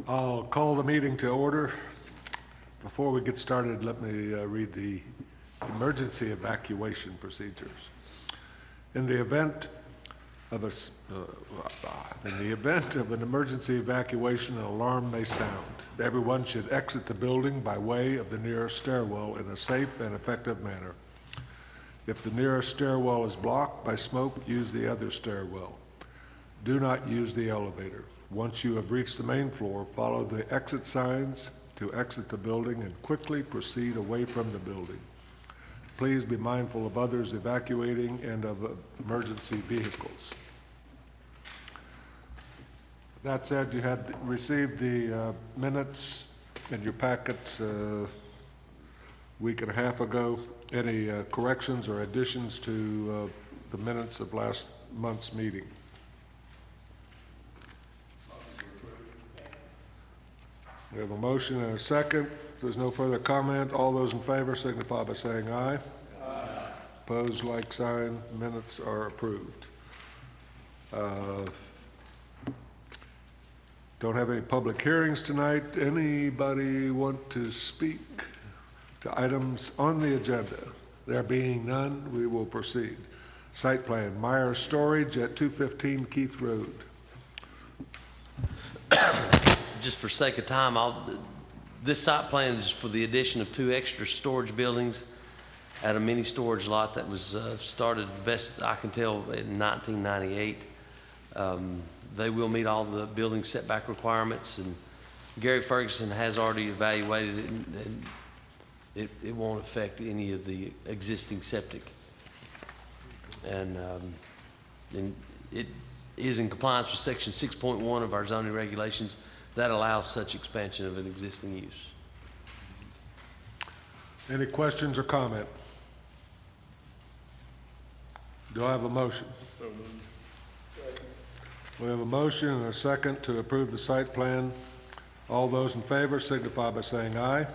I'll call the meeting to order. Before we get started, let me read the emergency evacuation procedures. In the event of an emergency evacuation, an alarm may sound. Everyone should exit the building by way of the nearest stairwell in a safe and effective manner. If the nearest stairwell is blocked by smoke, use the other stairwell. Do not use the elevator. Once you have reached the main floor, follow the exit signs to exit the building and quickly proceed away from the building. Please be mindful of others evacuating and of emergency vehicles. That said, you had received the minutes in your packets a week and a half ago. Any corrections or additions to the minutes of last month's meeting? We have a motion and a second. If there's no further comment, all those in favor signify by saying aye. Aye. Opposed, like sign. Minutes are approved. Don't have any public hearings tonight. Anybody want to speak to items on the agenda? There being none, we will proceed. Site plan, Meyer Storage at 215 Keith Road. Just for sake of time, this site plan is for the addition of 2 extra storage buildings at a mini storage lot that was started, best I can tell, in 1998. They will meet all the building setback requirements, and Gary Ferguson has already evaluated it, and it won't affect any of the existing septic. And it is in compliance with section 6.1 of our zoning regulations that allows such expansion of an existing use. Any questions or comment? Do I have a motion? We have a motion and a second to approve the site plan. All those in favor signify by saying aye. Aye.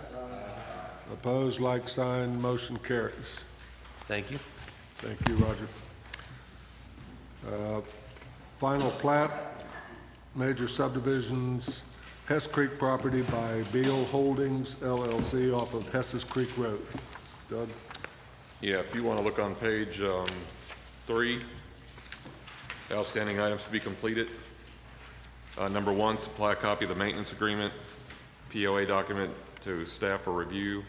Opposed, like sign. Motion carries. Thank you. Thank you, Roger. Final plat, major subdivisions, Hess Creek property by Beal Holdings, LLC, off of Hess's Creek Road. Doug? Yeah, if you want to look on page 3, outstanding items to be completed. Number 1, supply a copy of the maintenance agreement, POA document to staff for review.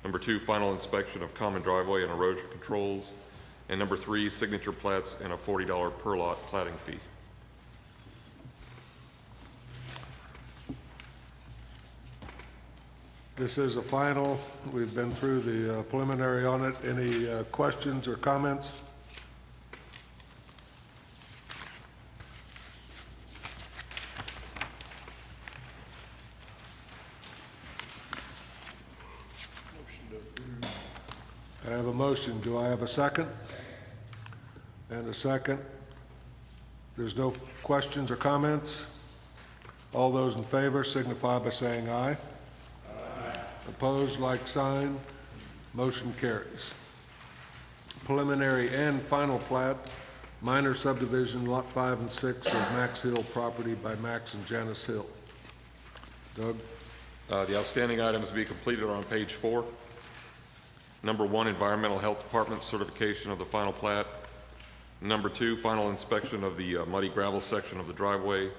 Number 2, final inspection of common driveway and erosion controls. And number 3, signature plats and a $40 per lot platting fee. This is a final. We've been through the preliminary on it. Any questions or comments? I have a motion. Do I have a second? And a second. There's no questions or comments. All those in favor signify by saying aye. Aye. Opposed, like sign. Motion carries. Preliminary and final plat, minor subdivision, lot 5 and 6 of Max Hill property by Max and Janice Hill. Doug? The outstanding items to be completed are on page 4. Number 1, Environmental Health Department certification of the final plat. Number 2, final inspection of the muddy gravel section of the driveway,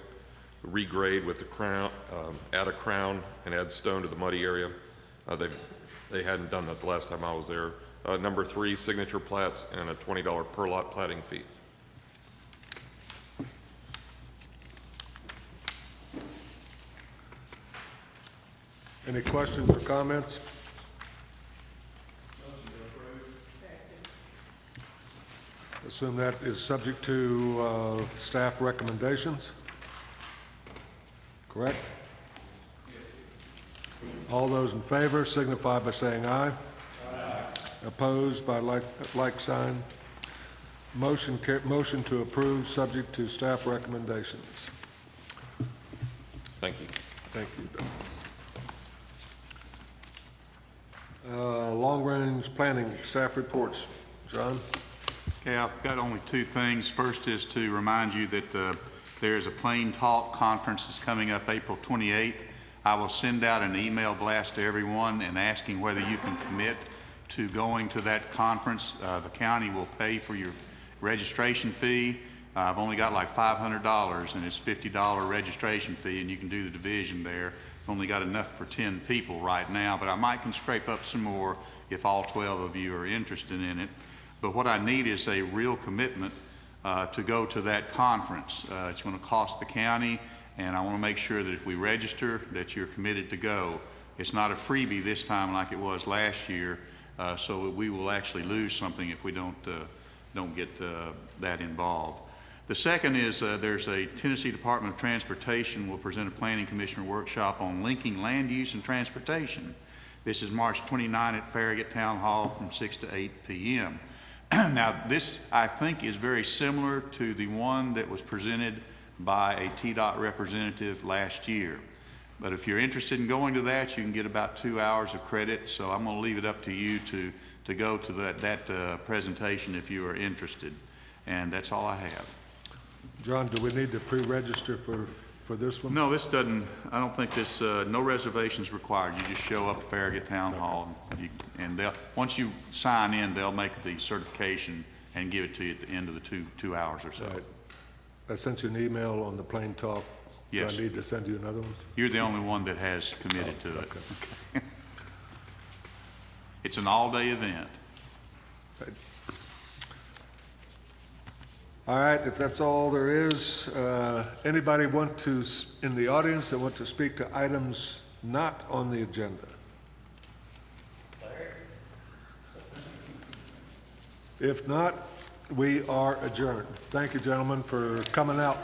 regrade with the crown, add a crown and add stone to the muddy area. They hadn't done that the last time I was there. Number 3, signature plats and a $20 per lot platting fee. Any questions or comments? Assume that is subject to staff recommendations. Correct? Yes. All those in favor signify by saying aye. Aye. Opposed by like sign. Motion to approve subject to staff recommendations. Thank you. Thank you. Long-range planning staff reports. John? Okay, I've got only 2 things. First is to remind you that There's a Plain Talk Conference that's coming up April 28th. I will send out an email blast to everyone and asking whether you can commit to going to that conference. The county will pay for your registration fee. I've only got like $500 and it's $50 registration fee, and you can do the division there. Only got enough for 10 people right now, but I might can scrape up some more if all 12 of you are interested in it. But what I need is a real commitment to go to that conference. It's going to cost the county, and I want to make sure that if we register that you're committed to go. It's not a freebie this time like it was last year, so we will actually lose something if we don't get that involved. The second is there's a Tennessee Department of Transportation will present a Planning Commissioner workshop on linking land use and transportation. This is March 29 at Farragut Town Hall from 6 to 8 p.m. Now this, I think, is very similar to the one that was presented by a TDOT representative last year. But if you're interested in going to that, you can get about 2 hours of credit. So I'm going to leave it up to you to go to that presentation if you are interested. And that's all I have. John, do we need to pre-register for this one? No, this doesn't, I don't think this, no reservations required. You just show up at Farragut Town Hall, and they'll, once you sign in, they'll make the certification and give it to you at the end of the two hours or so. Right. I sent you an email on the Plain Talk. Yes. Do I need to send you another one? You're the only one that has committed to it. Okay. It's an all-day event. All right, if that's all there is, anybody want to, in the audience, that want to speak to items not on the agenda? If not, we are adjourned. Thank you, gentlemen, for coming out.